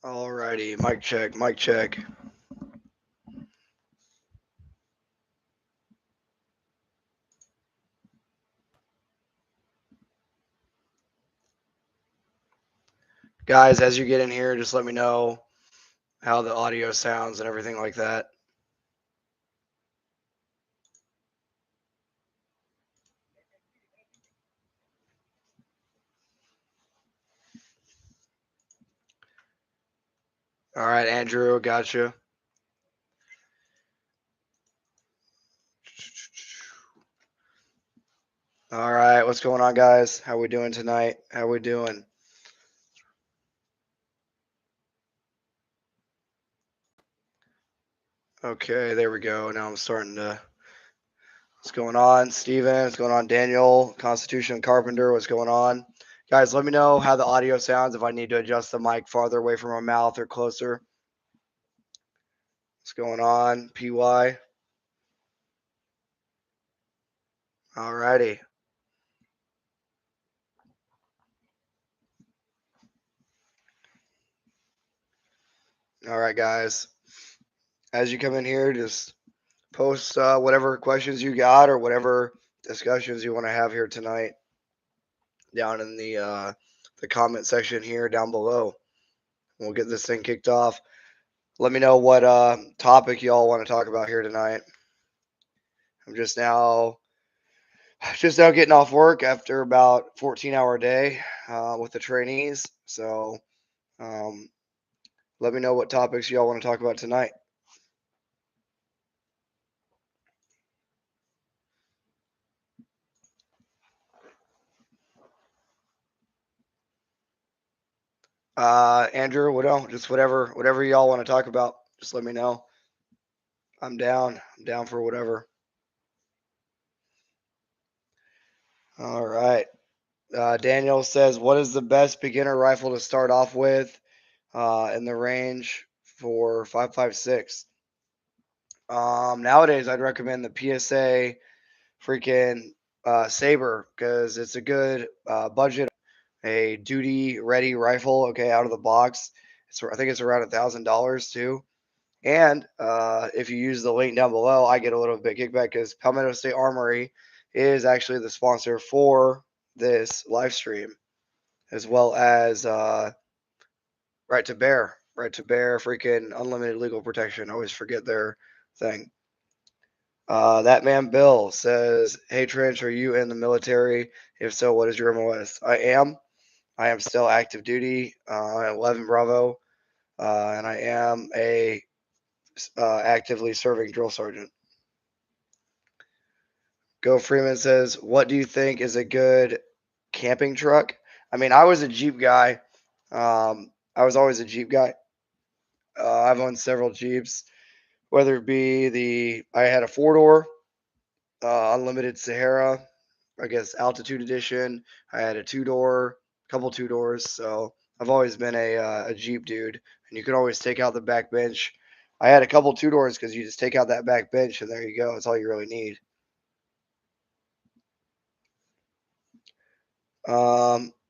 Alrighty, mic check, mic check. Guys, as you get in here, just let me know how the audio sounds and everything like that. All right, Andrew, gotcha. All right, what's going on, guys? How we doing tonight? How we doing? Okay, there we go. Now I'm starting to. What's going on, Steven? What's going on, Daniel? Constitution Carpenter, what's going on? Guys, let me know how the audio sounds, if I need to adjust the mic farther away from my mouth or closer. What's going on, PY? All righty. All right, guys. As you come in here, just post whatever questions you got or whatever discussions you want to have here tonight down in the comment section here down below. We'll get this thing kicked off. Let me know what topic y'all want to talk about here tonight. I'm just now getting off work after about 14-hour day with the trainees. So um, let me know what topics y'all want to talk about tonight. Andrew, just whatever y'all want to talk about. Just let me know. I'm down. I'm down for whatever. All right. Daniel says, "What is the best beginner rifle to start off with in the range for 5.56?" Nowadays, I'd recommend the PSA freaking Saber because it's a good budget, a duty ready rifle. Okay, out of the box, I think it's around $1,000 too. And if you use the link down below, I get a little bit kickback because Palmetto State Armory is actually the sponsor for this live stream, as well as Right to Bear, freaking unlimited legal protection. I always forget their thing. That man Bill says, "Hey Trench, are you in the military? If so, what is your MOS?" I am. I am still active duty, 11 Bravo, and I am a actively serving drill sergeant. Go Freeman says, "What do you think is a good camping truck?" I mean, I was a Jeep guy. I was always a Jeep guy. I've owned several Jeeps, whether it be I had a 4 door, unlimited Sahara, I guess altitude edition. I had a 2 door, couple 2 doors. So I've always been a Jeep dude, and you can always take out the back bench. I had a couple 2 doors because you just take out that back bench, and there you go. That's all you really need.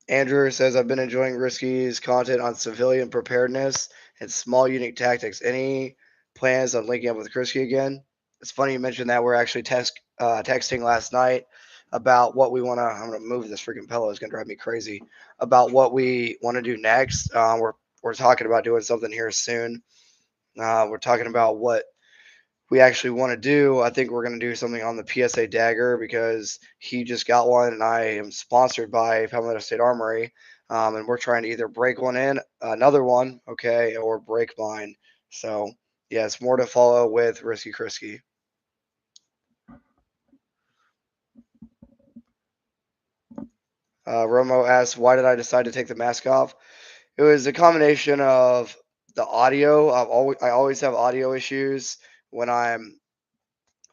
Andrew says, "I've been enjoying Risky's content on civilian preparedness and small unit tactics. Any plans on linking up with Risky again?" It's funny you mentioned that. We're actually texting last night about what we want to. I'm going to move this freaking pillow. It's going to drive me crazy. About what we want to do next. We're talking about doing something here soon. We're talking about what we actually want to do. I think we're going to do something on the PSA Dagger because he just got one, and I am sponsored by Palmetto State Armory, and we're trying to either break one in, another one, okay, or break mine. So yes, more to follow with Risky Krisky. Romo asks, "Why did I decide to take the mask off?" It was a combination of the audio. I always have audio issues when I'm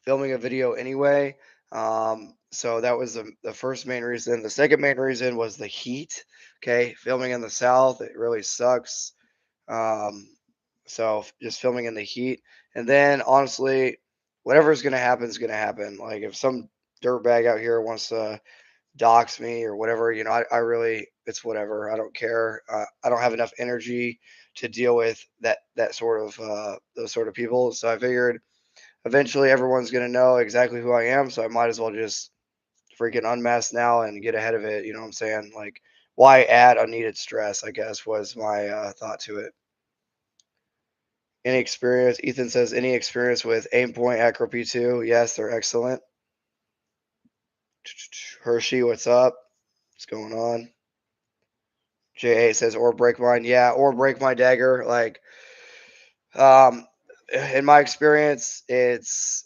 filming a video anyway. So that was the first main reason. The second main reason was the heat. Okay, filming in the south, it really sucks. Um, so just filming in the heat, and then honestly, whatever's gonna happen is gonna happen. Like if some dirtbag out here wants to dox me or whatever. I really, it's whatever. I don't care. I don't have enough energy to deal with that sort of those sort of people. So I figured eventually everyone's gonna know exactly who I am. So I might as well just freaking unmask now and get ahead of it. You know what I'm saying? Like, why add unneeded stress? I guess was my thought to it. Any experience? Ethan says any experience with aim point acro P2? Yes, they're excellent. Hershey, what's up? What's going on? J8 says or break mine. Yeah, or break my dagger. Like, um, in my experience, it's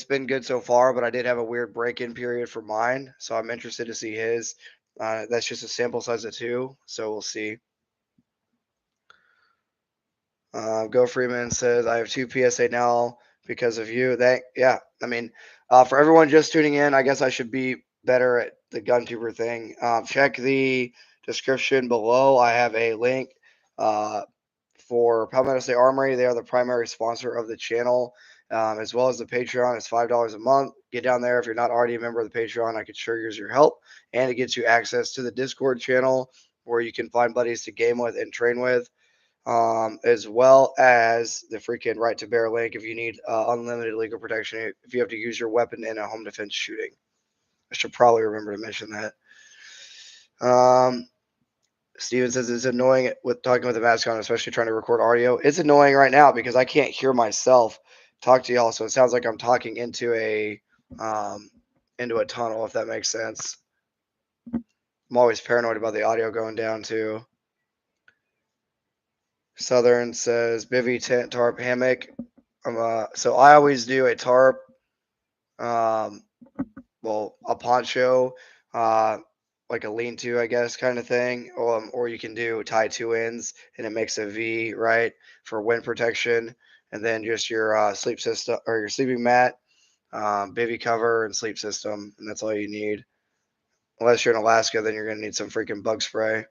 been good so far, but I did have a weird break-in period for mine, so I'm interested to see his. That's just a sample size of 2, so we'll see. Go Freeman says I have 2 PSA now because of you. Yeah, I mean, for everyone just tuning in, I guess I should be better at the GunTuber thing. Check the description below. I have a link uh, for Palmetto State Armory. They are the primary sponsor of the channel, as well as the Patreon. It's $5 a month. Get down there if you're not already a member of the Patreon. I could sure use your help, and it gets you access to the Discord channel where you can find buddies to game with and train with, as well as the freaking right to bear link if you need unlimited legal protection if you have to use your weapon in a home defense shooting. I should probably remember to mention that. Steven says it's annoying with talking with the mask on, especially trying to record audio. It's annoying right now because I can't hear myself talk to y'all, so it sounds like I'm talking um, into a tunnel, if that makes sense. I'm always paranoid about the audio going down too. Southern says bivy tent tarp hammock. So I always do a tarp, um, well, a poncho, uh, like a lean-to, I guess, kind of thing. Or you can do tie 2 ends, and it makes a V, right, for wind protection, and then just your sleep system or your sleeping mat, bivy cover, and sleep system, and that's all you need. Unless you're in Alaska, then you're gonna need some freaking bug spray.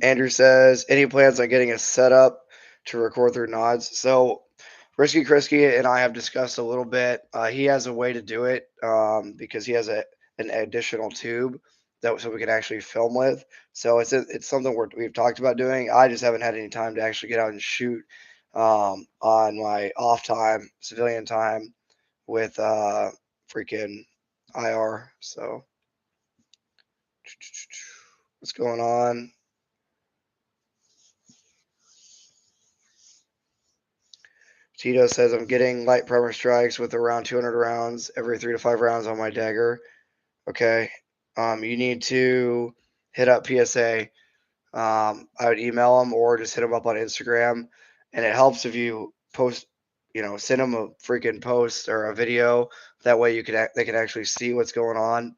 Andrew says, any plans on getting a setup to record through nods? So, Risky Krisky and I have discussed a little bit. He has a way to do it because he has an additional tube that so we can actually film with. So it's something we've talked about doing. I just haven't had any time to actually get out and shoot on my off time, civilian time with freaking IR. So, what's going on? Tito says I'm getting light primer strikes with around 200 rounds every 3 to 5 rounds on my dagger. Okay. You need to hit up PSA. I would email them or just hit them up on Instagram, and it helps if you post. Send them a freaking post or a video. That way they can actually see what's going on.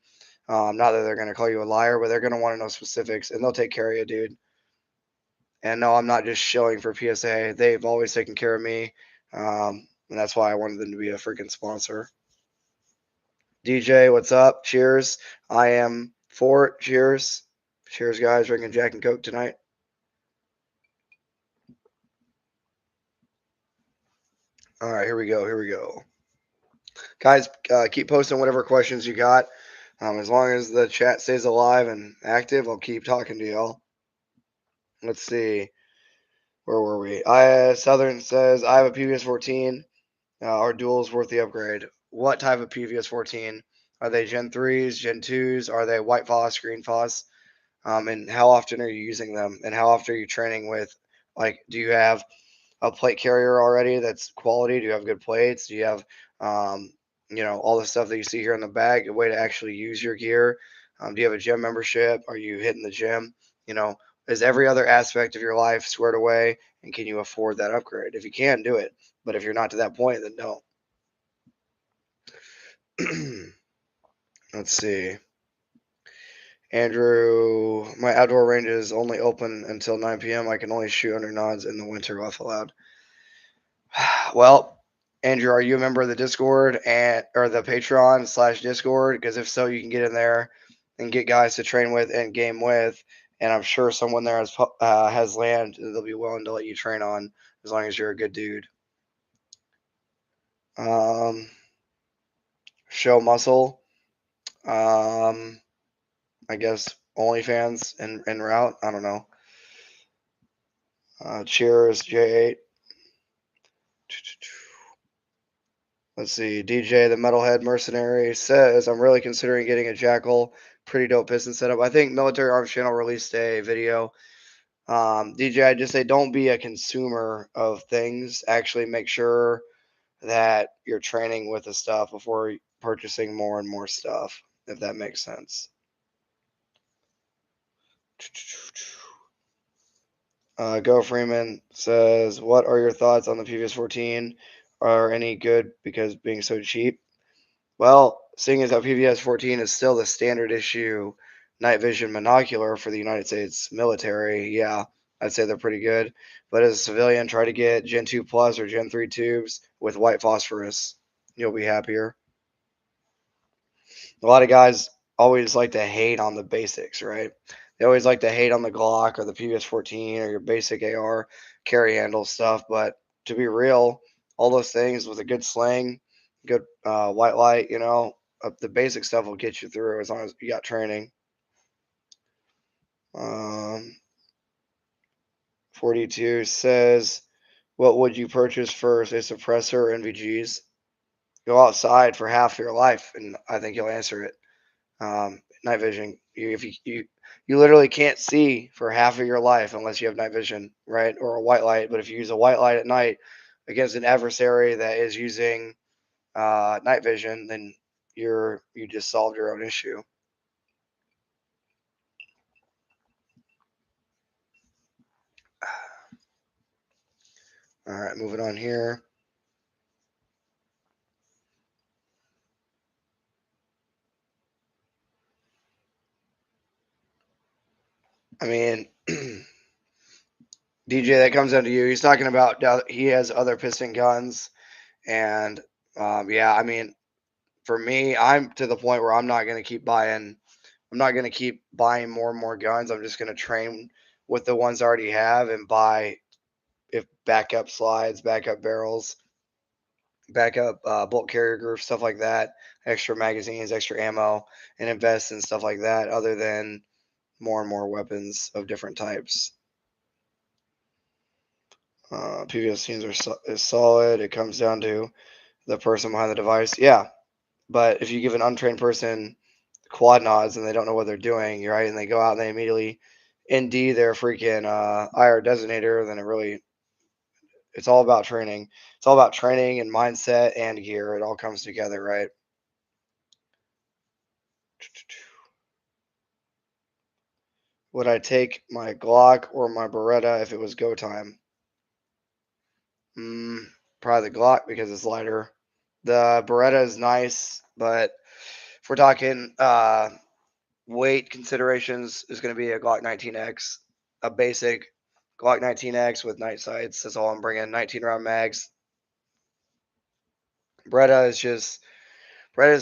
Not that they're gonna call you a liar, but they're gonna want to know specifics, and they'll take care of you, dude. And no, I'm not just shilling for PSA. They've always taken care of me. And that's why I wanted them to be a freaking sponsor. DJ, what's up? Cheers. I am for it. Cheers. Cheers, guys. Drinking Jack and Coke tonight. All right, here we go. Here we go. Guys, keep posting whatever questions you got. As long as the chat stays alive and active, I'll keep talking to y'all. Let's see. Where were we? Southern says, I have a PVS 14. Are duels worth the upgrade? What type of PVS 14? Are they Gen 3s, Gen 2s? Are they white phos, green phos? And how often are you using them? And how often are you training with? Like, do you have a plate carrier already that's quality? Do you have good plates? Do you have, all the stuff that you see here in the bag, a way to actually use your gear? Do you have a gym membership? Are you hitting the gym? You know, is every other aspect of your life squared away? And can you afford that upgrade? If you can, do it. But if you're not to that point, then don't. Let's see. Andrew, my outdoor range is only open until 9 p.m. I can only shoot under nods in the winter if allowed. Well, Andrew, are you a member of the Discord or the Patreon/Discord? Because if so, you can get in there and get guys to train with and game with. And I'm sure someone there has land that they'll be willing to let you train on as long as you're a good dude. show muscle. I guess OnlyFans en route. I don't know. Cheers, J8. Let's see. DJ, the Metalhead Mercenary, says, I'm really considering getting a Jackal. Pretty dope piston setup. I think Military Arms Channel released a video. DJ, I just say don't be a consumer of things. Actually, make sure that you're training with the stuff before purchasing more and more stuff, if that makes sense. Go Freeman says, what are your thoughts on the PVS 14? Are any good because being so cheap? Well, seeing as how PVS 14 is still the standard issue night vision monocular for the United States military, yeah, I'd say they're pretty good. But as a civilian, try to get Gen 2 Plus or Gen 3 tubes with white phosphorus. You'll be happier. A lot of guys always like to hate on the basics, right? They always like to hate on the Glock or the PVS 14 or your basic AR carry handle stuff. But to be real, all those things with a good sling, good white light, the basic stuff will get you through as long as you got training. 42 says, what would you purchase first, a suppressor or NVGs? Go outside for half your life, and I think you'll answer it. Night vision. You literally can't see for half of your life unless you have night vision, right? Or a white light. But if you use a white light at night against an adversary that is using night vision, then you just solved your own issue. All right, moving on here. I mean, DJ, that comes down to you. He's talking about he has other piston guns, and yeah, I mean, for me, I'm to the point where I'm not going to keep buying. I'm not going to keep buying more and more guns. I'm just going to train with the ones I already have and buy if backup slides, backup barrels, backup bolt carrier groups, stuff like that, extra magazines, extra ammo, and invest in stuff like that. Other than more and more weapons of different types. PVS teams is solid. It comes down to the person behind the device. Yeah, but if you give an untrained person quad nods and they don't know what they're doing, right? And they go out and they immediately ND their freaking IR designator, then it's all about training. It's all about training and mindset and gear. It all comes together, right? Would I take my Glock or my Beretta if it was go time? Probably the Glock because it's lighter. The Beretta is nice, but if we're talking weight considerations, is going to be a Glock 19X, a basic Glock 19X with night sights. That's all I'm bringing. 19 round mags. Bretta's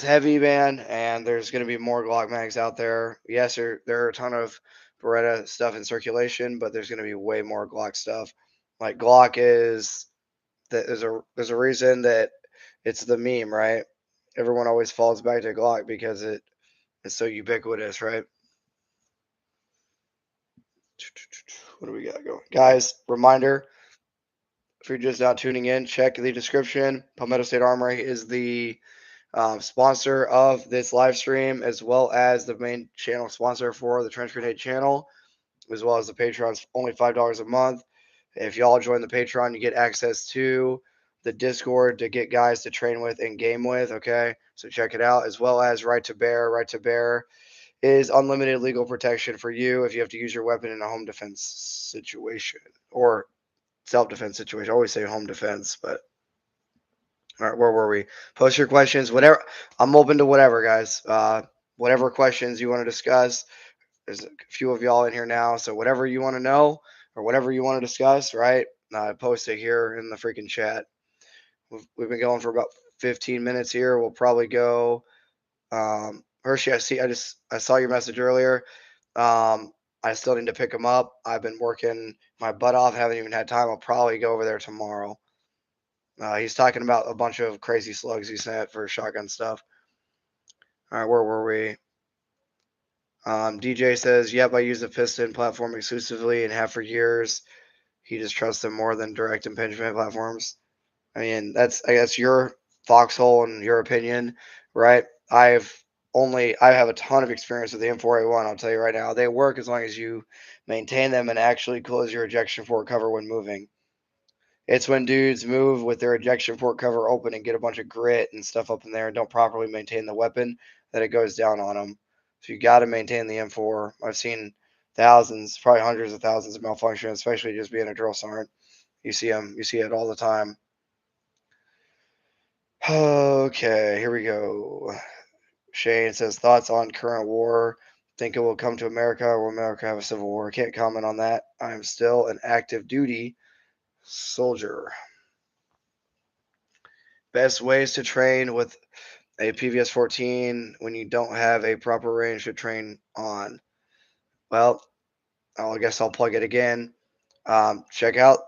heavy, man, and there's going to be more Glock mags out there. Yes, there are a ton of Beretta stuff in circulation, but there's going to be way more Glock stuff. Like Glock is that there's a reason that it's the meme, right? Everyone always falls back to Glock because it's so ubiquitous, right? What do we got going? Guys, reminder, if you're just now tuning in, check the description. Palmetto State Armory is the sponsor of this live stream, as well as the main channel sponsor for the Trench Grenade channel, as well as the Patreon's only $5 a month. If y'all join the Patreon, you get access to the Discord to get guys to train with and game with. Okay, so check it out, as well as Right to Bear. Right to Bear is unlimited legal protection for you if you have to use your weapon in a home defense situation or self-defense situation. I always say home defense, but all right, where were we? Post your questions, whatever. I'm open to whatever, guys. Whatever questions you want to discuss. There's a few of y'all in here now, so whatever you want to know or whatever you want to discuss, right? Post it here in the freaking chat. We've been going for about 15 minutes here. We'll probably go. Hershey, I saw your message earlier. I still need to pick him up. I've been working my butt off. Haven't even had time. I'll probably go over there tomorrow. He's talking about a bunch of crazy slugs he sent for shotgun stuff. All right, where were we? DJ says, "Yep, I use the Piston platform exclusively and have for years. He just trusts them more than direct impingement platforms." I mean, I guess your foxhole and your opinion, right? I have a ton of experience with the M4A1. I'll tell you right now, they work as long as you maintain them and actually close your ejection port cover when moving. It's when dudes move with their ejection port cover open and get a bunch of grit and stuff up in there and don't properly maintain the weapon that it goes down on them. So you got to maintain the M4. I've seen thousands, probably hundreds of thousands of malfunctions, especially just being a drill sergeant. You see them, you see it all the time. Okay, here we go. Shane says thoughts on current war. Think it will come to America or will America have a civil war? Can't comment on that. I am still an active duty soldier. Best ways to train with a PVS 14 when you don't have a proper range to train on. Well, I guess I'll plug it again. Check out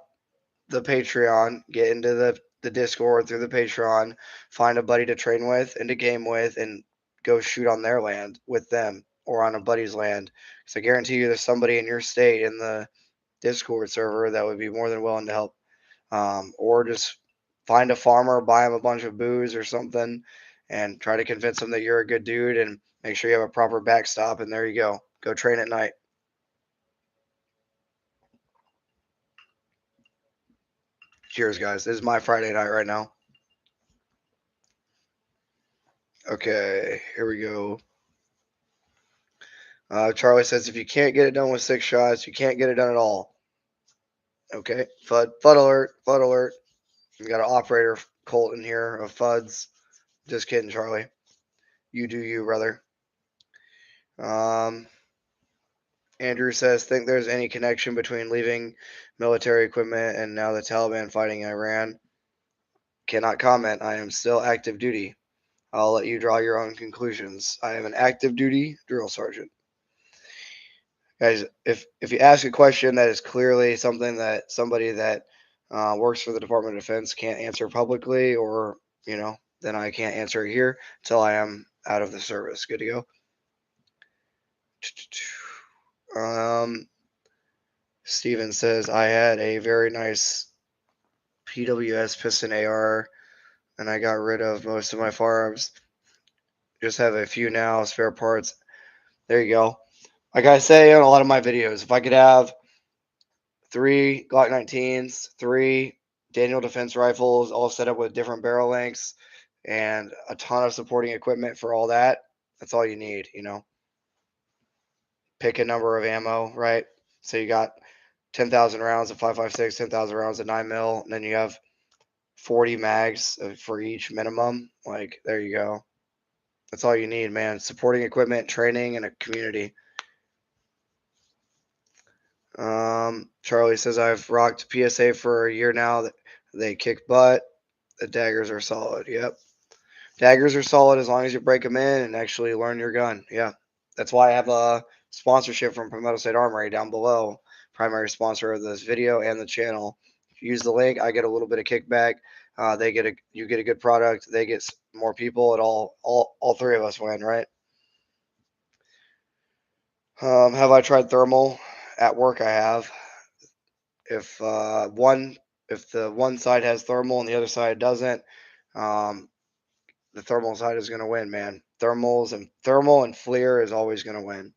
the Patreon, get into the Discord through the Patreon, find a buddy to train with and to game with, and go shoot on their land with them or on a buddy's land. Because I guarantee you there's somebody in your state in the Discord server that would be more than willing to help. Or just find a farmer, buy him a bunch of booze or something, and try to convince him that you're a good dude and make sure you have a proper backstop. And there you go. Go train at night. Cheers, guys. This is my Friday night right now. Okay, here we go. Charlie says if you can't get it done with 6 shots, you can't get it done at all. Okay, FUD alert, FUD alert. We got an operator Colt in here of FUDs. Just kidding, Charlie. You do you, brother. Andrew says, think there's any connection between leaving military equipment and now the Taliban fighting Iran? Cannot comment. I am still active duty. I'll let you draw your own conclusions. I am an active duty drill sergeant. Guys, if you ask a question that is clearly something that somebody that works for the Department of Defense can't answer publicly, or then I can't answer it here until I am out of the service. Good to go. Steven says I had a very nice PWS piston AR, and I got rid of most of my firearms. Just have a few now, spare parts. There you go. Like I say in a lot of my videos, if I could have 3 Glock 19s, 3 Daniel Defense rifles, all set up with different barrel lengths, and a ton of supporting equipment for all that, that's all you need, Pick a number of ammo, right? So you got 10,000 rounds of 5.56, 10,000 rounds of 9 mil, and then you have 40 mags for each minimum. Like, there you go. That's all you need, man. Supporting equipment, training, and a community. Charlie says I've rocked PSA for a year now. They kick butt. The daggers are solid. Yep. Daggers are solid as long as you break them in and actually learn your gun. Yeah. That's why I have a sponsorship from Palmetto State Armory down below. Primary sponsor of this video and the channel. Use the link. I get a little bit of kickback. You get a good product. They get more people. All three of us win, right? Have I tried thermal at work? I have. If the one side has thermal and the other side doesn't, um, the thermal side is going to win, man. Thermal and FLIR is always going to win.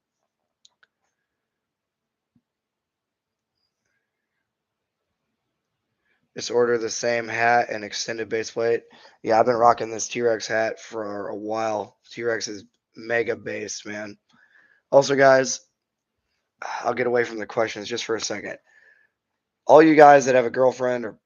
Just order the same hat and extended base plate. Yeah, I've been rocking this T-Rex hat for a while. T-Rex is mega based, man. Also, guys, I'll get away from the questions just for a second. All you guys that have a girlfriend or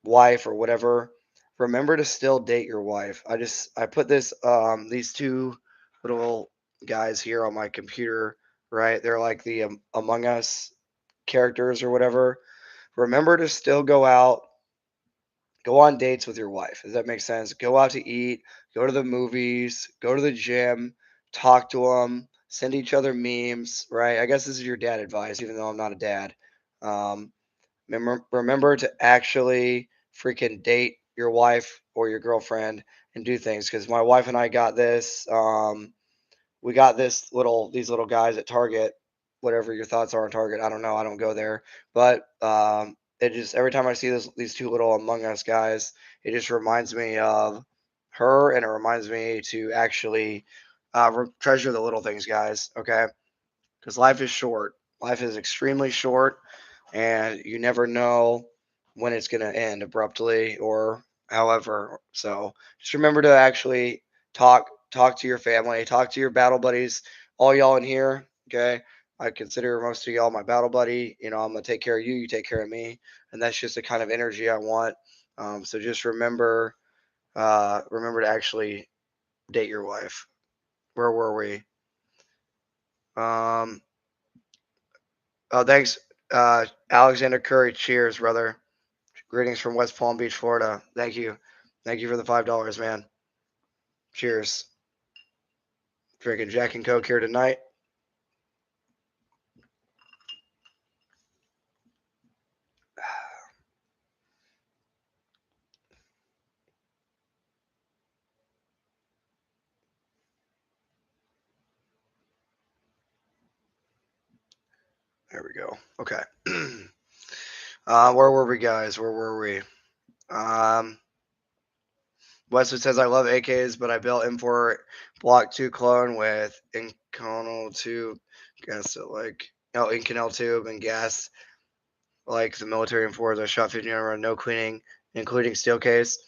wife or whatever, remember to still date your wife. I put these two little guys here on my computer, right? They're like the Among Us characters or whatever. Remember to still go out, go on dates with your wife. Does that make sense? Go out to eat, go to the movies, go to the gym, talk to them, send each other memes, right? I guess this is your dad advice, even though I'm not a dad. Um, remember to actually freaking date your wife or your girlfriend and do things, because my wife and I got this. we got these little guys at Target. Whatever your thoughts are on Target, I don't know. I don't go there, but it just every time I see these two little Among Us guys, it just reminds me of her, and it reminds me to actually treasure the little things, guys. Okay, because life is short. Life is extremely short, and you never know when it's going to end abruptly or however. So just remember to actually talk to your family, talk to your battle buddies, all y'all in here. Okay, I consider most of y'all my battle buddy. You know, I'm gonna take care of you, you take care of me, and that's just the kind of energy I want. So just remember to actually date your wife. Where were we? Um, oh, thanks, Alexander Curry. Cheers, brother. Greetings from West Palm Beach, Florida. Thank you. Thank you for the $5, man. Cheers. Drinking Jack and Coke here tonight. There we go. Okay. Where were we, guys? Where were we? Um, Westwood says, I love AKs, but I built M4 Block 2 clone with Inconel tube, gas it like, oh, Inconel tube and gas like the military M4s. I shot 50 around no cleaning, including steel case.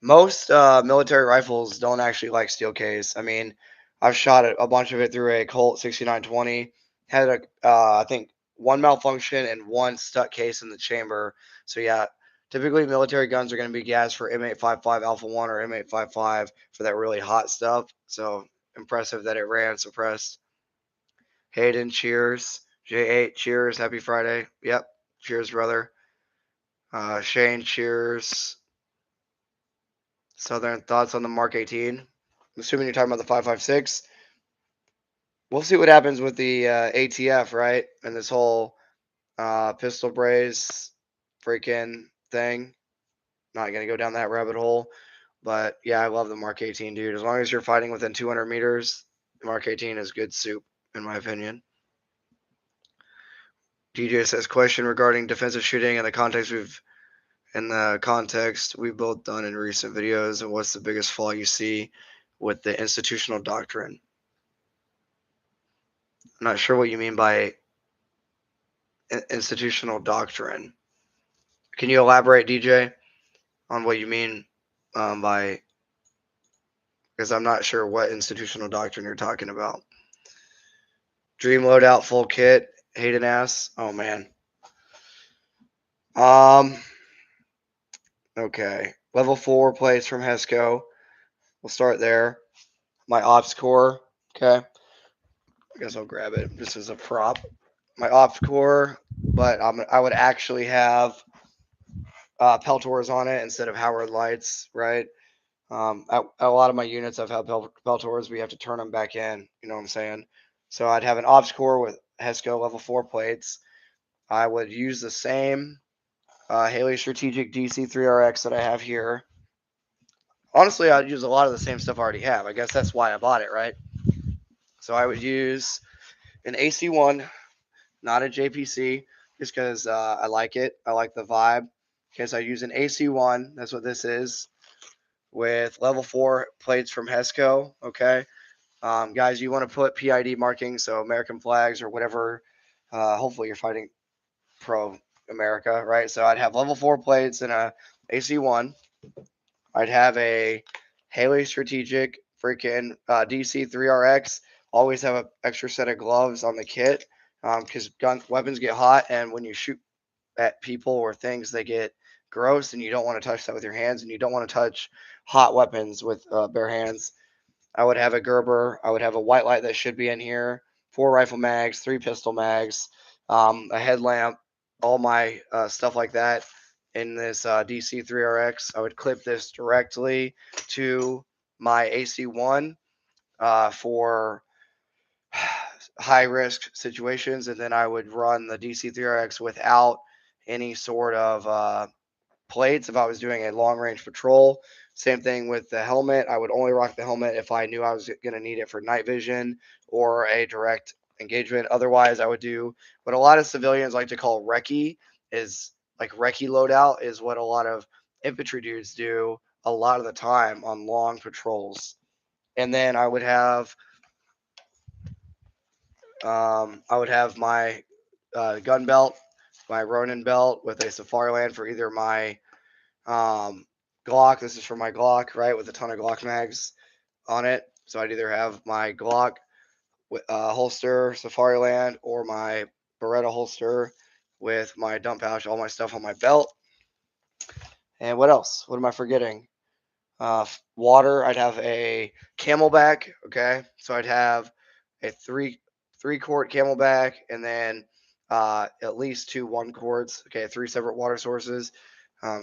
Most military rifles don't actually like steel case. I mean, I've shot a bunch of it through a Colt 6920. Had I think one malfunction and one stuck case in the chamber. So yeah, typically military guns are going to be gassed for M855 Alpha 1 or M855 for that really hot stuff. So impressive that it ran suppressed. Hayden, cheers. J8, cheers. Happy Friday. Yep, cheers, brother. Shane, cheers. Southern thoughts on the Mark 18? I'm assuming you're talking about the 5.56. We'll see what happens with the ATF, right? And this whole pistol brace freaking thing. Not going to go down that rabbit hole. But yeah, I love the Mark 18, dude. As long as you're fighting within 200 meters, the Mark 18 is good soup, in my opinion. DJ says, question regarding defensive shooting and the context we've both done in recent videos, and what's the biggest flaw you see with the institutional doctrine? I'm not sure what you mean by institutional doctrine. Can you elaborate, DJ, on what you mean by? Because I'm not sure what institutional doctrine you're talking about. Dream loadout full kit. Hayden ass. Oh man. Um. Okay. Level 4 plates from Hesco. We'll start there. My ops core. Okay. I guess I'll grab it just as a prop. My ops core, but I would actually have Peltors on it instead of Howard lights, right? At a lot of my units, I've had Peltors. We have to turn them back in. You know what I'm saying? So I'd have an ops core with Hesco level 4 plates. I would use the same Haley Strategic DC3RX that I have here. Honestly, I'd use a lot of the same stuff I already have. I guess that's why I bought it, right? So I would use an AC1, not a JPC, just because I like it. I like the vibe. Okay, so I use an AC1. That's what this is, with level 4 plates from Hesco. Okay. Guys, you want to put PID markings, so American flags or whatever. Hopefully, you're fighting pro America, right? So I'd have level 4 plates and a AC1. I'd have a Haley Strategic freaking DC3RX. Always have an extra set of gloves on the kit because weapons get hot, and when you shoot at people or things, they get gross, and you don't want to touch that with your hands, and you don't want to touch hot weapons with bare hands. I would have a Gerber. I would have a white light that should be in here. 4 rifle mags, 3 pistol mags, a headlamp, all my stuff like that in this DC3RX. I would clip this directly to my AC1 for high risk situations, and then I would run the DC3RX without any sort of plates if I was doing a long range patrol. Same thing with the helmet. I would only rock the helmet if I knew I was going to need it for night vision or a direct engagement. Otherwise, I would do what a lot of civilians like to call recce, is like recce loadout is what a lot of infantry dudes do a lot of the time on long patrols. And then I would have my gun belt, my Ronin belt with a Safariland for either my Glock. This is for my Glock, right, with a ton of Glock mags on it. So I'd either have my Glock holster, Safariland, or my Beretta holster with my dump pouch, all my stuff on my belt. And what else? What am I forgetting? Water. I'd have a Camelback. Okay, so I'd have a three quart Camelback, and then at least 2 1 quarts. Okay, 3 separate water sources.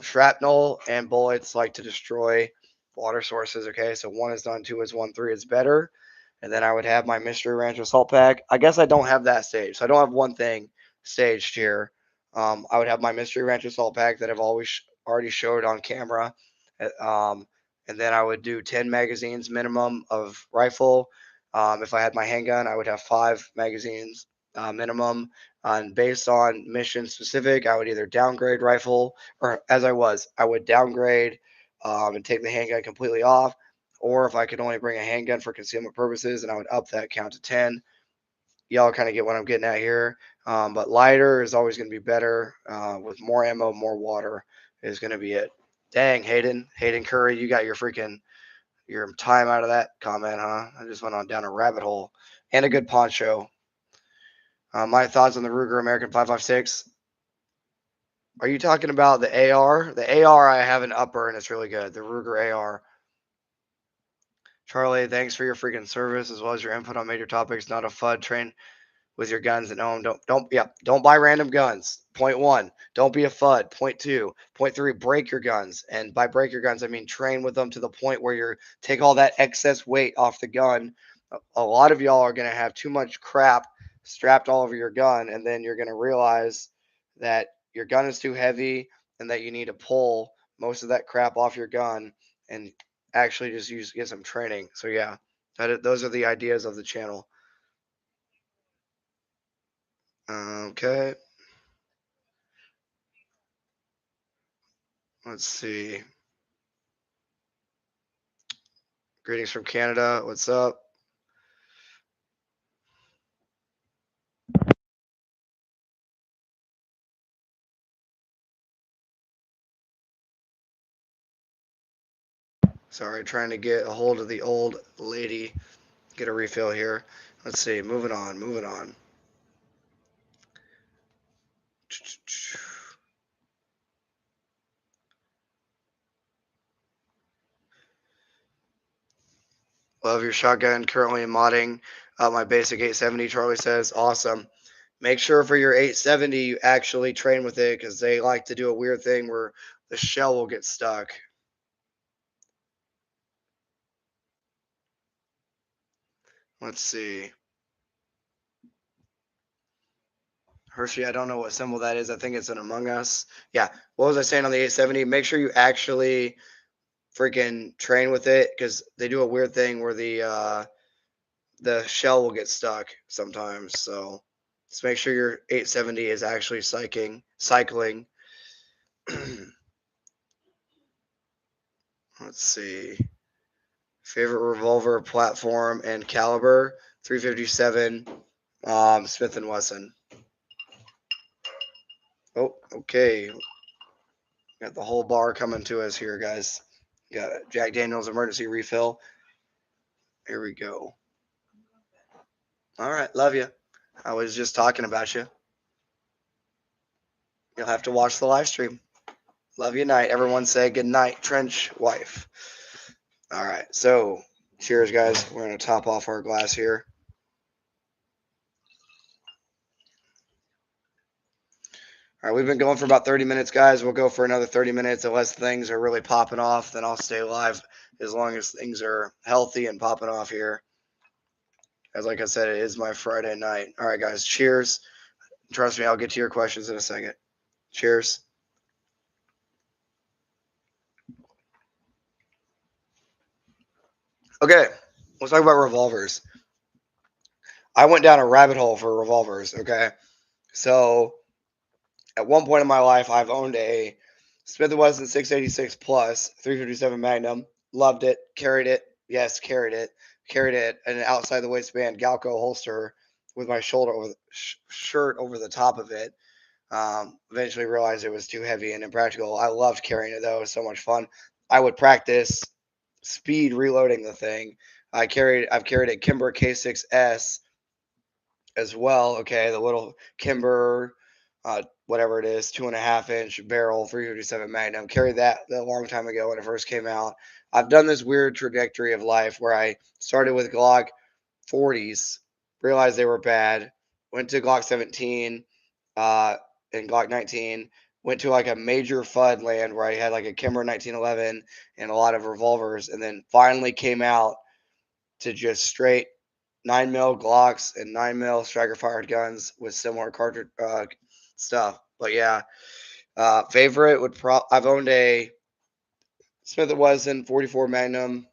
Shrapnel and bullets like to destroy water sources. Okay, so 1 is done, 2 is 1, 3 is better. And then I would have my Mystery Ranch assault pack. I guess I don't have that stage, so I don't have one thing staged here. I would have my Mystery Ranch assault pack that I've always already showed on camera. Um, and then I would do 10 magazines minimum of rifle. If I had my handgun, I would have 5 magazines minimum. And based on mission specific, I would either downgrade rifle, or I would downgrade and take the handgun completely off. Or if I could only bring a handgun for concealment purposes, and I would up that count to 10. Y'all kind of get what I'm getting at here. But lighter is always going to be better. With more ammo, more water is going to be it. Dang, Hayden Curry, you got your time out of that comment, huh? I just went on down a rabbit hole. And a good poncho. My thoughts on the Ruger American 5.56. Are you talking about the AR? The AR, I have an upper and it's really good. The Ruger AR. Charlie, thanks for your freaking service as well as your input on major topics. Not a FUD train with your guns and own. Don't buy random guns. Point 1, don't be a FUD. Point 2, point 3, break your guns. And by break your guns, I mean train with them to the point where you're take all that excess weight off the gun. A lot of y'all are going to have too much crap strapped all over your gun, and then you're going to realize that your gun is too heavy and that you need to pull most of that crap off your gun and actually just get some training. So yeah, those are the ideas of the channel. Okay, let's see. Greetings from Canada. What's up? Sorry, trying to get a hold of the old lady. Get a refill here. Let's see. Moving on. Moving on. Love your shotgun. Currently modding my basic 870. Charlie says, awesome. Make sure for your 870 you actually train with it because they like to do a weird thing where the shell will get stuck. Let's see. Hershey, I don't know what symbol that is. I think it's an Among Us. Yeah. What was I saying on the 870? Make sure you actually freaking train with it because they do a weird thing where the shell will get stuck sometimes. So just make sure your 870 is actually cycling. Let's see. Favorite revolver platform and caliber 357 Smith and Wesson. Oh, okay. Got the whole bar coming to us here, guys. Got a Jack Daniels emergency refill. Here we go. All right, love you. I was just talking about you. You'll have to watch the live stream. Love you, night. Everyone say good night, Trench Wife. All right, so cheers, guys. We're going to top off our glass here. All right, we've been going for about 30 minutes, guys. We'll go for another 30 minutes unless things are really popping off. Then I'll stay live as long as things are healthy and popping off here. As like I said, it is my Friday night. All right, guys, cheers. Trust me, I'll get to your questions in a second. Cheers. Okay, let's talk about revolvers. I went down a rabbit hole for revolvers. Okay, so at one point in my life, I've owned a Smith& Wesson 686 Plus 357 Magnum. Loved it. Carried it. Yes, carried it. Carried it in an outside the waistband Galco holster with my shoulder over shirt over the top of it. Eventually realized it was too heavy and impractical. I loved carrying it though; it was so much fun. I would practice speed reloading the thing. I've carried a Kimber K6S as well. Okay, the little Kimber, whatever it is, 2.5 inch barrel, 357 Magnum. Carried that a long time ago when it first came out. I've done this weird trajectory of life where I started with Glock 40s, realized they were bad, went to Glock 17, uh, and Glock 19. Went to like a major FUD land where I had like a Kimber 1911 and a lot of revolvers, and then finally came out to just straight 9 mil Glocks and 9 mil striker fired guns with similar cartridge stuff. But yeah, favorite would I've owned a Smith& Wesson 44 Magnum,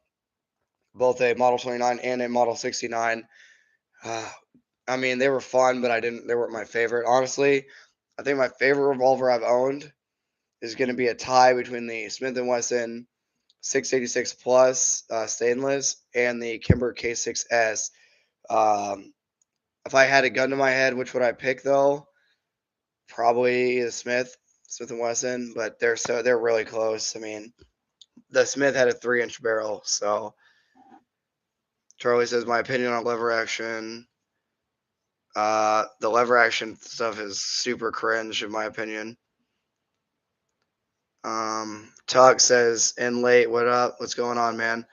both a Model 29 and a Model 69. Uh, I mean, they were fun, but they weren't my favorite. Honestly, I think my favorite revolver I've owned is going to be a tie between the Smith& Wesson 686 Plus stainless and the Kimber K6S. Um, if I had a gun to my head, which would I pick though? Probably the Smith and Wesson, but they're really close. I mean, the Smith had a 3 inch barrel, so Charlie says my opinion on lever action. The lever action stuff is super cringe in my opinion. Tuck says in late, what up? What's going on, man?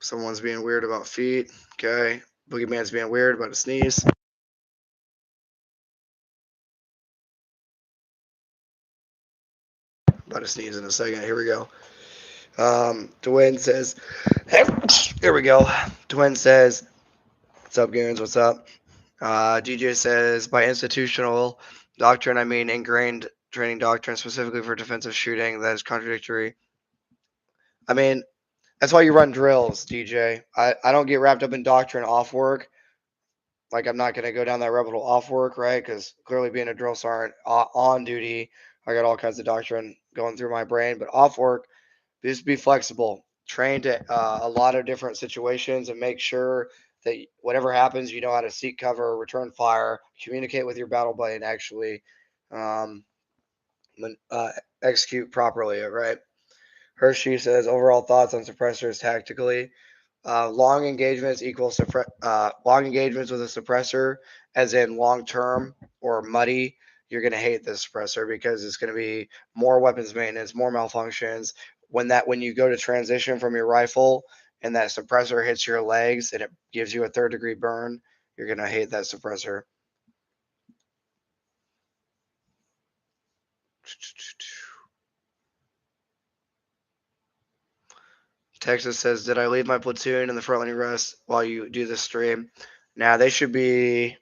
Someone's being weird about feet. Okay. Boogeyman's being weird about a sneeze. About to sneeze in a second. Here we go. Dwayne says, here we go. Dwayne says, what's up, goons? What's up? DJ says, by institutional doctrine, I mean ingrained training doctrine specifically for defensive shooting. That is contradictory. I mean, that's why you run drills, DJ. I don't get wrapped up in doctrine off work. Like, I'm not going to go down that rabbit hole off work, right? Because clearly being a drill sergeant on duty, I got all kinds of doctrine going through my brain. But off work, just be flexible. Train to a lot of different situations and make sure that whatever happens, you know how to seek cover, return fire, communicate with your battle buddy, and actually um, uh, execute properly. Right. Hershey says overall thoughts on suppressors tactically. Long engagements equal long engagements with a suppressor, as in long term or muddy. You're going to hate this suppressor because it's going to be more weapons maintenance, more malfunctions. When you go to transition from your rifle and that suppressor hits your legs and it gives you a 3rd-degree burn, you're going to hate that suppressor. Texas says, "Did I leave my platoon in the front line rest while you do this stream?" Now they should be.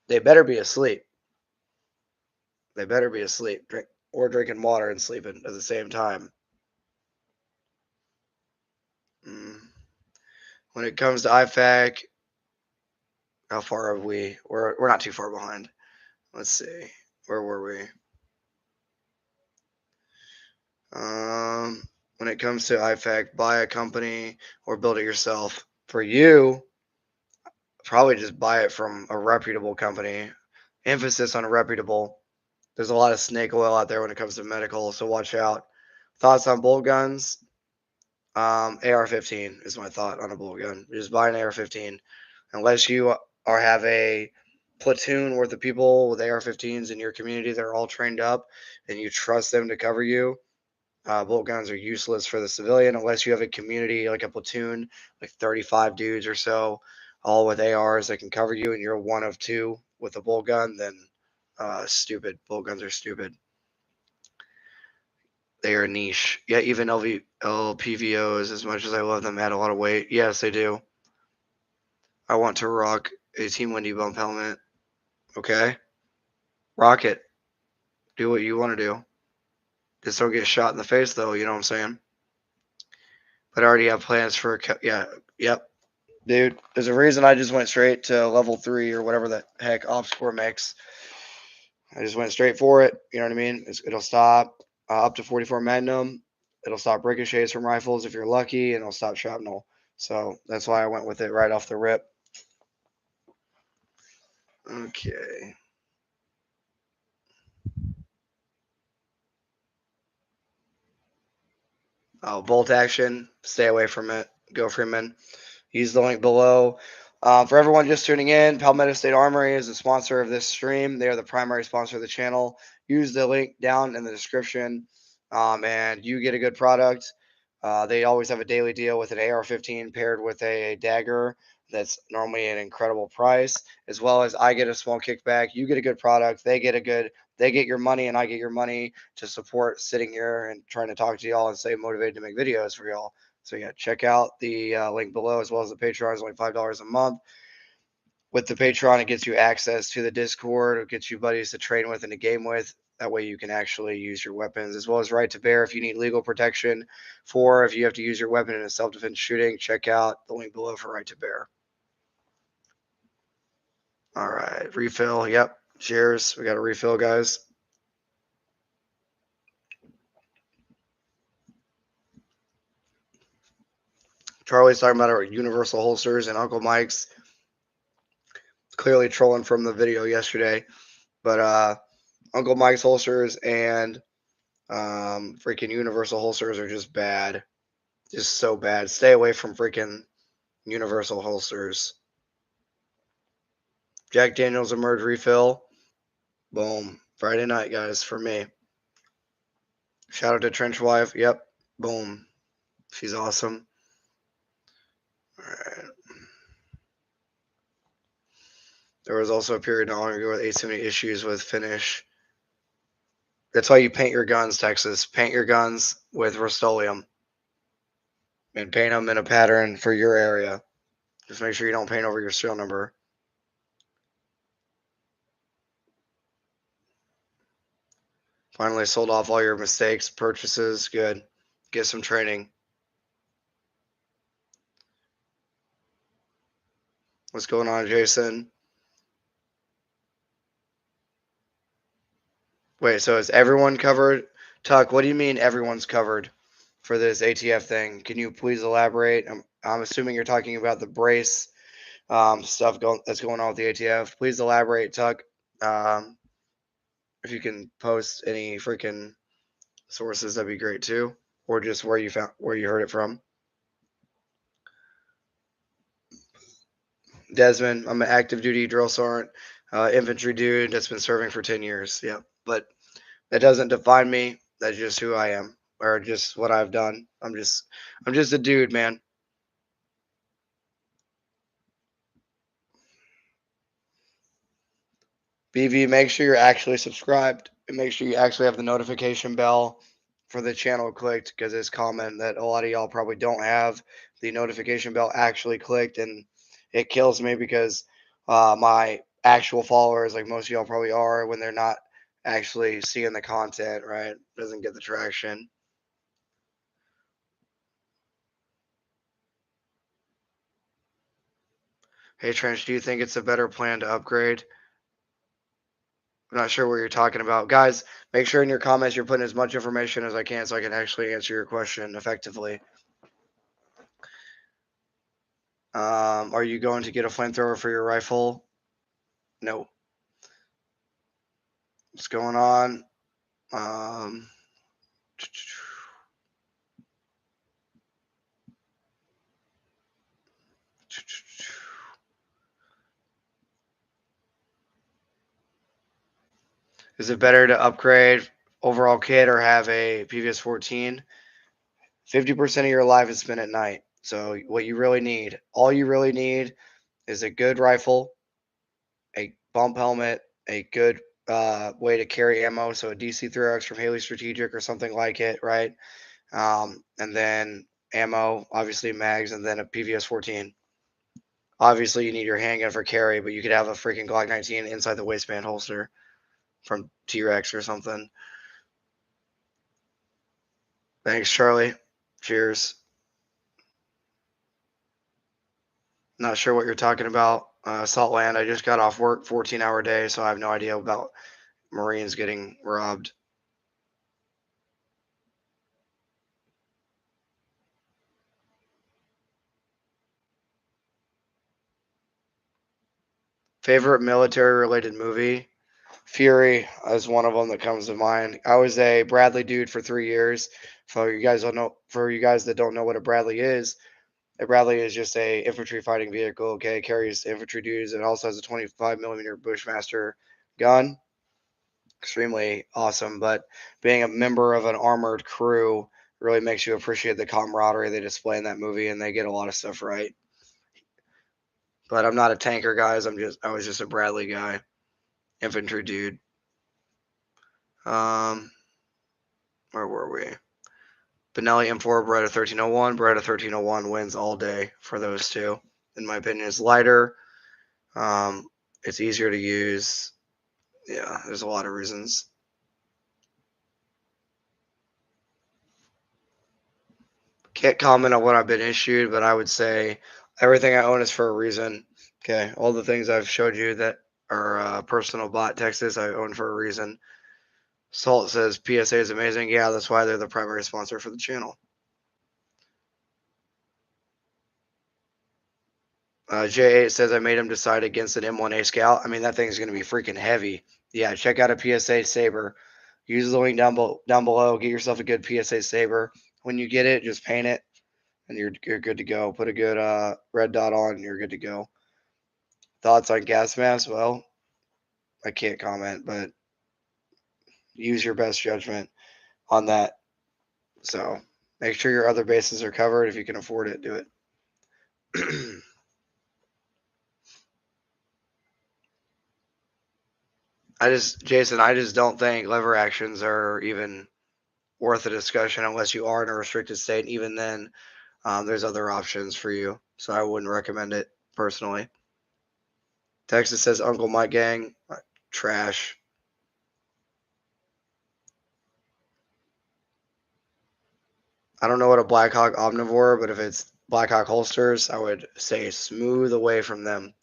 They better be asleep. They better be asleep, drinking water and sleeping at the same time. When it comes to IFAC, how far are we? We're not too far behind. Let's see. Where were we? When it comes to IFAC, buy a company or build it yourself. For you, probably just buy it from a reputable company. Emphasis on reputable. There's a lot of snake oil out there when it comes to medical, so watch out. Thoughts on bolt guns? AR-15 is my thought on a bolt gun. Just buy an AR-15, unless you have a platoon worth of people with AR-15s in your community that are all trained up, and you trust them to cover you. Bolt guns are useless for the civilian unless you have a community like a platoon, like 35 dudes or so, all with ARs that can cover you, and you're one of two with a bolt gun. Then stupid. Bolt guns are stupid. They are niche. Yeah, even LPVOs, as much as I love them, add a lot of weight. Yes, they do. I want to rock a Team Wendy bump helmet. Okay? Rock it. Do what you want to do. Just don't get shot in the face, though. You know what I'm saying? But I already have plans for yeah, yep, dude. There's a reason I just went straight to level 3 or whatever the heck ops core makes. I just went straight for it. You know what I mean? It'll stop up to 44 Magnum. It'll stop ricochets from rifles if you're lucky, and it'll stop shrapnel. So that's why I went with it right off the rip. Okay. Oh, bolt action. Stay away from it. Go Freeman. Use the link below. For everyone just tuning in, Palmetto State Armory is the sponsor of this stream. They are the primary sponsor of the channel. Use the link down in the description, and you get a good product. They always have a daily deal with an AR-15 paired with a dagger that's normally an incredible price, as well as I get a small kickback. You get a good product. They get your money, and I get your money to support sitting here and trying to talk to y'all and stay motivated to make videos for y'all. So yeah, check out the link below, as well as the Patreon. Is only $5 a month. With the Patreon, it gets you access to the Discord. It gets you buddies to train with and to game with. That way you can actually use your weapons, as well as right to bear if you need legal protection. For if you have to use your weapon in a self-defense shooting, check out the link below for right to bear. All right, refill. Yep, cheers. We got a refill, guys. Charlie's talking about our universal holsters, and Uncle Mike's clearly trolling from the video yesterday. But Uncle Mike's holsters and freaking universal holsters are just bad. Just so bad. Stay away from freaking universal holsters. Jack Daniels Emerge refill. Boom. Friday night, guys, for me. Shout out to Trench Wife. Yep. Boom. She's awesome. All right. There was also a period not long ago with 870 issues with finish. That's why you paint your guns, Texas. Paint your guns with Rust-Oleum and paint them in a pattern for your area. Just make sure you don't paint over your serial number. Finally sold off all your mistakes, purchases. Good. Get some training. What's going on, Jason? Wait, so is everyone covered? Tuck, what do you mean everyone's covered for this ATF thing? Can you please elaborate? I'm assuming you're talking about the brace stuff that's going on with the ATF. Please elaborate, Tuck. Um, if you can post any freaking sources, that'd be great too, or just where you heard it from. Desmond, I'm an active duty drill sergeant, infantry dude that's been serving for 10 years. Yeah, but that doesn't define me. That's just who I am, or just what I've done. I'm just a dude, man. BV, make sure you're actually subscribed and make sure you actually have the notification bell for the channel clicked, because it's common that a lot of y'all probably don't have the notification bell actually clicked, and it kills me because my actual followers, like most of y'all probably are, when they're not actually seeing the content, right, doesn't get the traction. Hey Trench, do you think it's a better plan to upgrade? I'm not sure what you're talking about. Guys, make sure in your comments you're putting as much information as I can so I can actually answer your question effectively. Are you going to get a flamethrower for your rifle? No. What's going on? Is it better to upgrade overall kit or have a PVS 14? 50% of your life is spent at night. So what you really need, all you really need is a good rifle, a bump helmet, a good way to carry ammo, so a DC-3X from Haley Strategic or something like it, right? And then ammo, obviously mags, and then a PVS 14. Obviously, you need your handgun for carry, but you could have a freaking Glock 19 inside the waistband holster from T-Rex or something. Thanks, Charlie. Cheers. Not sure what you're talking about. Saltland. I just got off work, 14-hour day, so I have no idea about Marines getting robbed. Favorite military-related movie? Fury is one of them that comes to mind. I was a Bradley dude for 3 years. For you guys that don't know what a Bradley is just a infantry fighting vehicle. Okay, it carries infantry dudes and also has a 25 millimeter Bushmaster gun. Extremely awesome. But being a member of an armored crew really makes you appreciate the camaraderie they display in that movie, and they get a lot of stuff right. But I'm not a tanker, guys. I was just a Bradley guy, infantry dude. Um, where were we? Benelli M4, Beretta 1301. Beretta 1301 wins all day for those two. In my opinion, it's lighter. Um, it's easier to use. Yeah, there's a lot of reasons. Can't comment on what I've been issued, but I would say everything I own is for a reason. Okay, all the things I've showed you that are personal bot Texas, I own for a reason. Salt says PSA is amazing. Yeah, that's why they're the primary sponsor for the channel. J8 says I made him decide against an M1A Scout. I mean, that thing's going to be freaking heavy. Yeah, check out a PSA Saber. Use the link down below. Get yourself a good PSA Saber. When you get it, just paint it, and you're good to go. Put a good red dot on, and you're good to go. Thoughts on gas masks? Well, I can't comment, but use your best judgment on that. So make sure your other bases are covered. If you can afford it, do it. Jason, I just don't think lever actions are even worth a discussion unless you are in a restricted state. Even then, there's other options for you. So I wouldn't recommend it personally. Texas says Uncle Mike gang, trash. I don't know what a Blackhawk omnivore, but if it's Blackhawk holsters, I would say smooth away from them.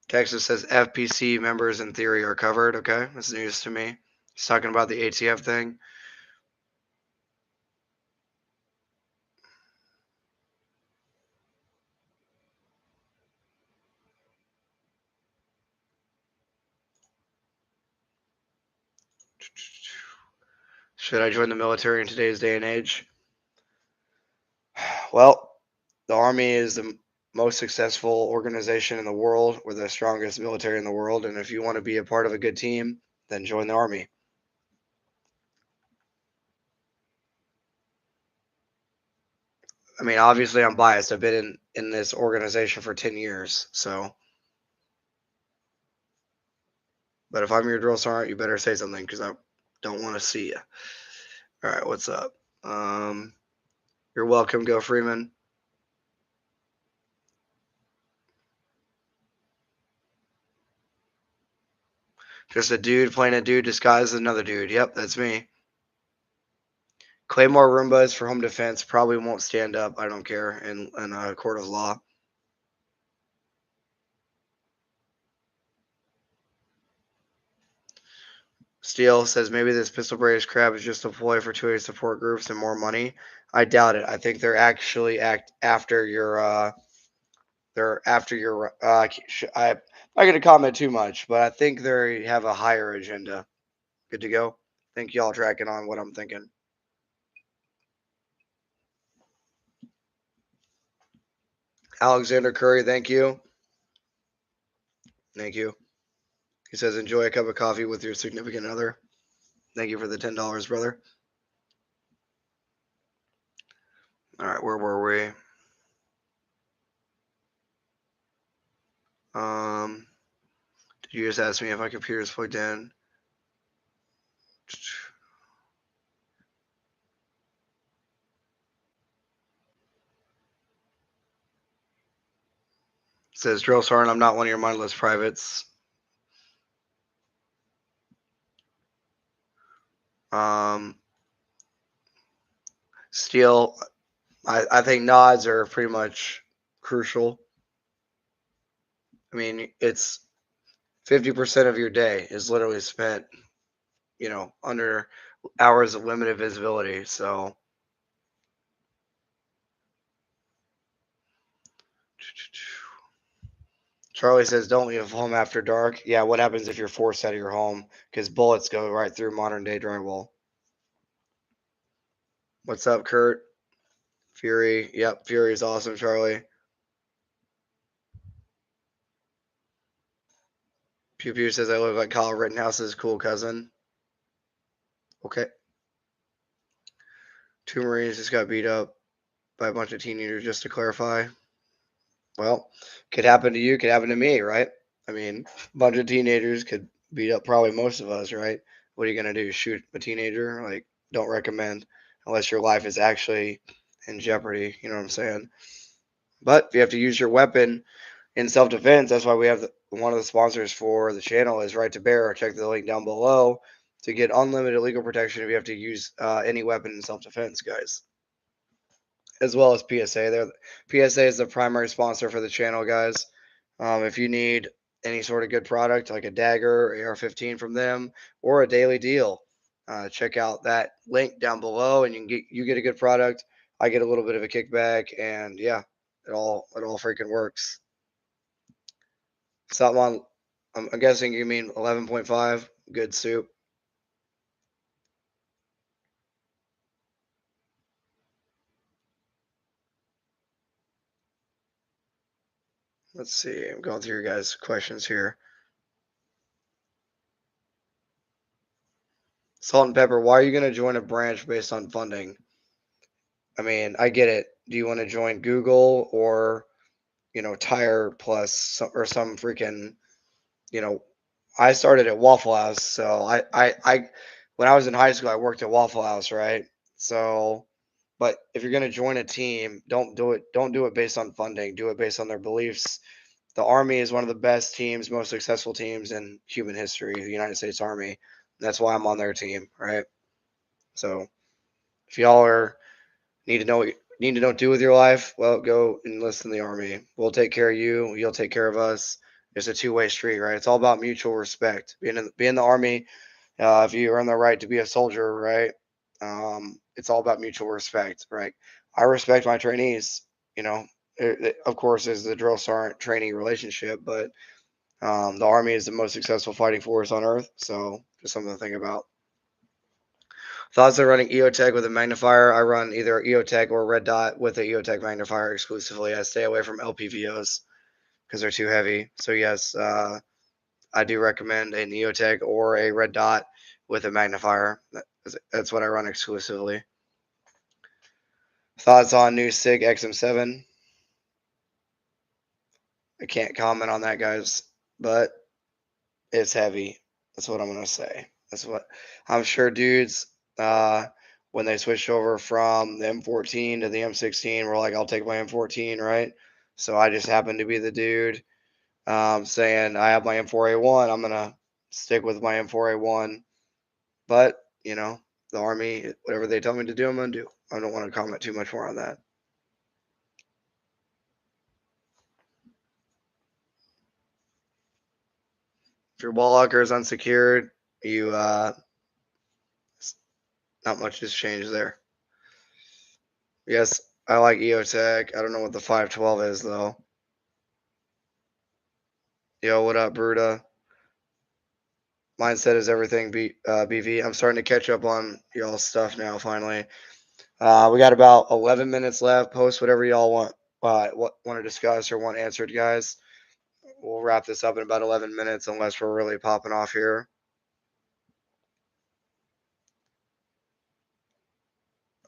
Texas says FPC members in theory are covered. Okay, that's news to me. He's talking about the ATF thing. Should I join the military in today's day and age? Well, the Army is the most successful organization in the world. We're the strongest military in the world. And if you want to be a part of a good team, then join the Army. I mean, obviously, I'm biased. I've been in this organization for 10 years. So, but if I'm your drill sergeant, you better say something because I don't want to see you. All right, what's up? You're welcome, Go Freeman. Just a dude playing a dude disguised as another dude. Yep, that's me. Claymore Roombas for home defense probably won't stand up. I don't care in a court of law. Steele says maybe this pistol British crap is just a ploy for 2A support groups and more money. I doubt it. I think they're actually act after your they're after your I'm not going to comment too much, but I think they have a higher agenda. Good to go. Think y'all tracking on what I'm thinking. Alexander Curry, thank you. Thank you. He says enjoy a cup of coffee with your significant other. Thank you for the $10, brother. All right, where were we? Did you just ask me if my computer is plugged in? Says drill sergeant, I'm not one of your mindless privates. Steel, I think nods are pretty much crucial. I mean, it's 50% of your day is literally spent, under hours of limited visibility. So, Charlie says, don't leave home after dark. Yeah, what happens if you're forced out of your home? Because bullets go right through modern day drywall. What's up, Kurt? Fury. Yep, Fury is awesome, Charlie. Pew Pew says, I look like Kyle Rittenhouse's cool cousin. Okay. Two Marines just got beat up by a bunch of teenagers, just to clarify. Well, could happen to you, could happen to me, right? I mean, a bunch of teenagers could beat up probably most of us, right? What are you going to do? Shoot a teenager? Like, don't recommend unless your life is actually in jeopardy. You know what I'm saying? But if you have to use your weapon in self defense, that's why we have one of the sponsors for the channel is Right to Bear. Check the link down below to get unlimited legal protection if you have to use any weapon in self defense, guys. As well as PSA. PSA is the primary sponsor for the channel, guys. If you need any sort of good product like a dagger, AR-15 from them, or a daily deal, check out that link down below, and you get a good product. I get a little bit of a kickback, and yeah, it all freaking works. Something on, I'm guessing you mean 11.5. Good soup. Let's see. I'm going through your guys' questions here. Salt and pepper. Why are you going to join a branch based on funding? I mean, I get it. Do you want to join Google or, Tire Plus or some freaking, you know, I started at Waffle House. So when I was in high school, I worked at Waffle House, right? So, but if you're going to join a team, don't do it based on funding. Do it based on their beliefs. The Army is one of the best teams, most successful teams in human history, the United States Army. That's why I'm on their team, right? So if y'all need to know what to do with your life, well, go enlist in the Army. We'll take care of you. You'll take care of us. It's a two-way street, right? It's all about mutual respect. Being in the Army, if you earn the right to be a soldier, right? It's all about mutual respect, right? I respect my trainees. You know, of course, there's the drill sergeant trainee relationship, but the Army is the most successful fighting force on Earth. So just something to think about. Thoughts on running EOTech with a magnifier? I run either EOTech or Red Dot with a EOTech magnifier exclusively. I stay away from LPVOs because they're too heavy. So yes, I do recommend an EOTech or a Red Dot with a magnifier. That's what I run exclusively. Thoughts on new SIG XM7? I can't comment on that, guys, but it's heavy. That's what I'm gonna say. That's what I'm sure dudes when they switched over from the M14 to the M16 were like, I'll take my M14, right? So I just happened to be the dude saying I have my M4A1. I'm gonna stick with my M4A1. But the Army, whatever they tell me to do, I'm gonna do. I don't want to comment too much more on that. If your wall locker is unsecured, you not much has changed there. Yes, I like EOTech. I don't know what the 512 is though. Yo, what up, Bruda? Mindset is everything. BV. I'm starting to catch up on y'all's stuff now. Finally, we got about 11 minutes left. Post whatever y'all want to discuss or want answered, guys. We'll wrap this up in about 11 minutes, unless we're really popping off here.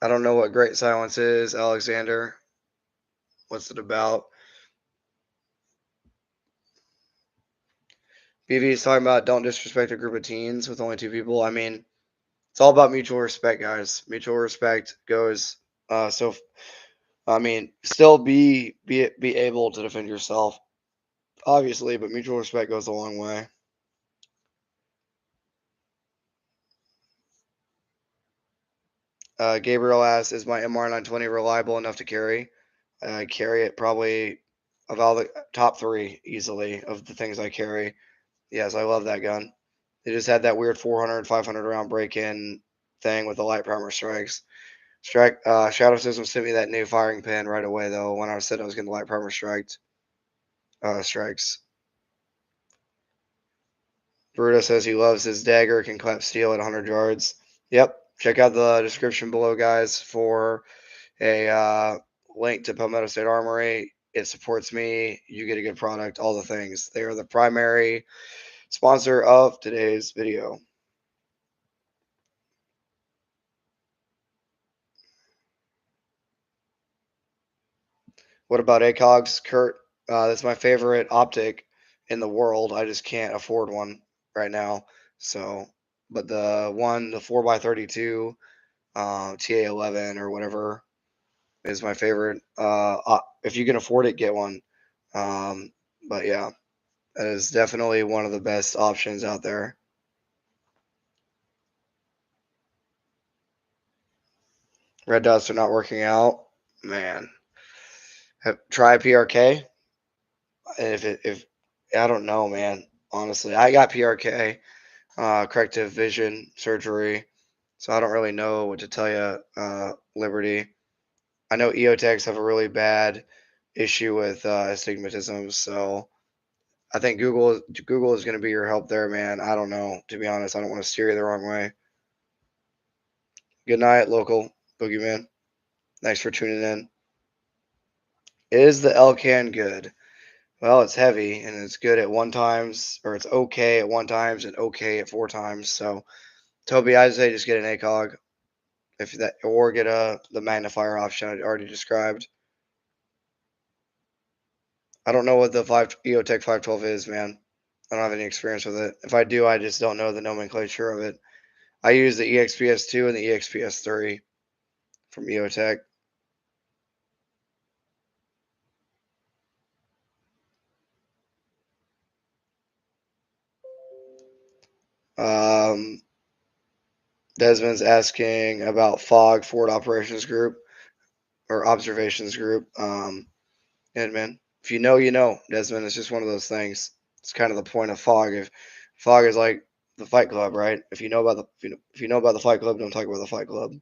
I don't know what Great Silence is, Alexander. What's it about? BV is talking about don't disrespect a group of teens with only two people. I mean, it's all about mutual respect, guys. Mutual respect goes. So, I mean, still be able to defend yourself, obviously, but mutual respect goes a long way. Gabriel asks, "Is my MR920 reliable enough to carry?" I carry it probably of all the top three easily of the things I carry. Yes, I love that gun. They just had that weird 400, 500 round break-in thing with the light primer strikes. Shadow System sent me that new firing pin right away though when I said I was getting the light primer strikes. Bruto says he loves his dagger, can clap steel at 100 yards. Yep. Check out the description below, guys, for a link to Palmetto State Armory. It supports me. You get a good product, all the things. They are the primary sponsor of today's video. What about ACOGs, Kurt? That's my favorite optic in the world. I just can't afford one right now. So, but the 4x32 TA11 or whatever is my favorite. If you can afford it, get one. Um, but yeah, that is definitely one of the best options out there. Red dots are not working out, man. Try PRK. If I don't know, man. Honestly, I got PRK, corrective vision surgery, so I don't really know what to tell you. Liberty. I know EOTechs have a really bad issue with astigmatism, so I think Google is going to be your help there, man. I don't know. To be honest, I don't want to steer you the wrong way. Good night, local boogeyman. Thanks for tuning in. Is the Elcan good? Well, it's heavy and it's good at one times, or it's okay at one times and okay at four times. So, Toby, I'd say just get an ACOG if that, or get the magnifier option I already described. I don't know what the EOTech 512 is, man. I don't have any experience with it. If I do, I just don't know the nomenclature of it. I use the EXPS2 and the EXPS3 from EOTech. Um, Desmond's asking about FOG, Forward Operations Group, or Observations Group. Admin. If you know, you know, Desmond. It's just one of those things. It's kind of the point of FOG. If FOG is like the Fight Club, right? If you know about if you know about the Fight Club, don't talk about the Fight Club.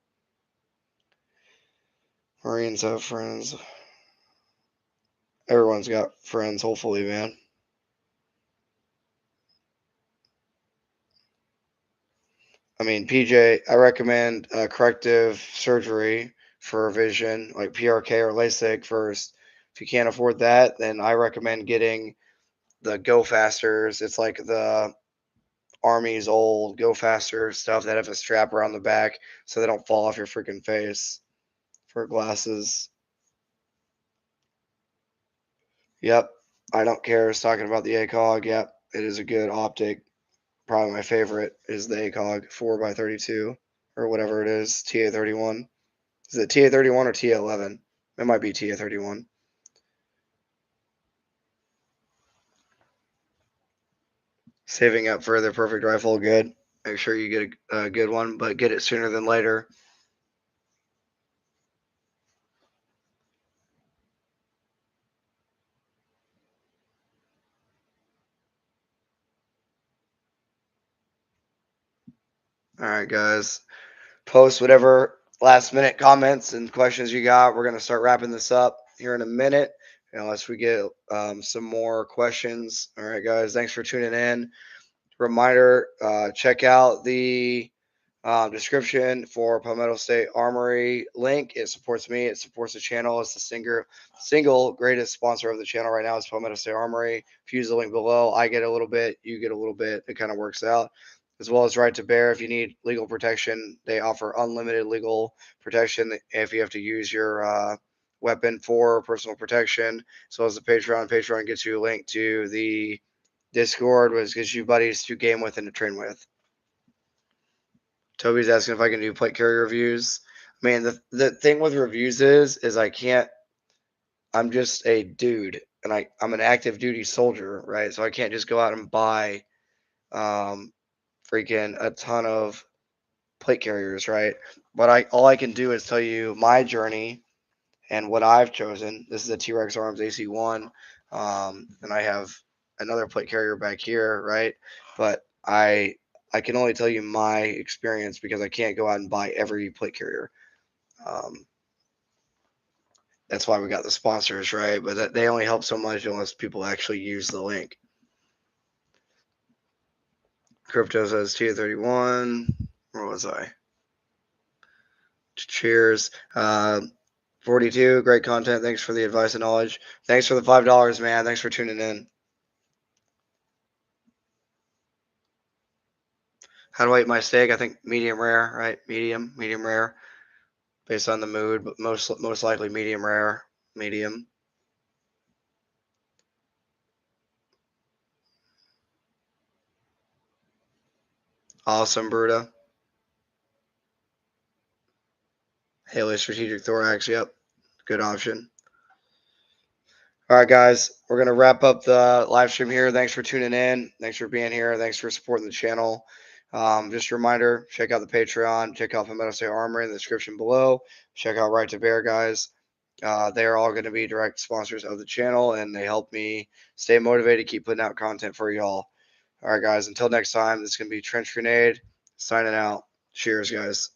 Marines have friends. Everyone's got friends, hopefully, man. I mean, PJ, I recommend corrective surgery for vision, like PRK or LASIK first. If you can't afford that, then I recommend getting the Go Fasters. It's like the Army's old Go Faster stuff that have a strap around the back so they don't fall off your freaking face for glasses. Yep. I don't care. It's talking about the ACOG. Yep. It is a good optic. Probably my favorite is the ACOG 4x32 or whatever it is, TA31. Is it TA31 or TA11? It might be TA31. Saving up for the perfect rifle, good. Make sure you get a good one, but get it sooner than later. All right, guys. Post whatever last minute comments and questions you got. We're going to start wrapping this up here in a minute, unless we get some more questions. All right, guys. Thanks for tuning in. Reminder, check out the description for Palmetto State Armory link. It supports me. It supports the channel. It's the single greatest sponsor of the channel right now is Palmetto State Armory. If you use the link below, I get a little bit, you get a little bit. It kind of works out. As well as Right to Bear. If you need legal protection, they offer unlimited legal protection if you have to use your weapon for personal protection. As well as the Patreon. Patreon gets you a link to the Discord, which gives you buddies to game with and to train with. Toby's asking if I can do plate carry reviews. I mean, the thing with reviews is I can't. I'm just a dude, and I'm an active duty soldier, right? So I can't just go out and buy freaking a ton of plate carriers, right? But all I can do is tell you my journey and what I've chosen. This is a T-Rex Arms AC1, and I have another plate carrier back here, right? But I can only tell you my experience because I can't go out and buy every plate carrier. Um, that's why we got the sponsors, right? But they only help so much unless people actually use the link. Crypto says T31. Where was I? Cheers. 42, great content. Thanks for the advice and knowledge. Thanks for the $5, man. Thanks for tuning in. How do I eat my steak? I think medium rare, right? Medium rare, based on the mood, but most likely medium rare, medium. Awesome, Bruta. Haley Strategic Thorax. Yep, good option. All right, guys, we're going to wrap up the live stream here. Thanks for tuning in. Thanks for being here. Thanks for supporting the channel. Just a reminder, check out the Patreon. Check out Palmetto Armory in the description below. Check out Right to Bear, guys. They are all going to be direct sponsors of the channel, and they help me stay motivated, keep putting out content for y'all. All right, guys, until next time, this is going to be Trench Grenade signing out. Cheers, guys.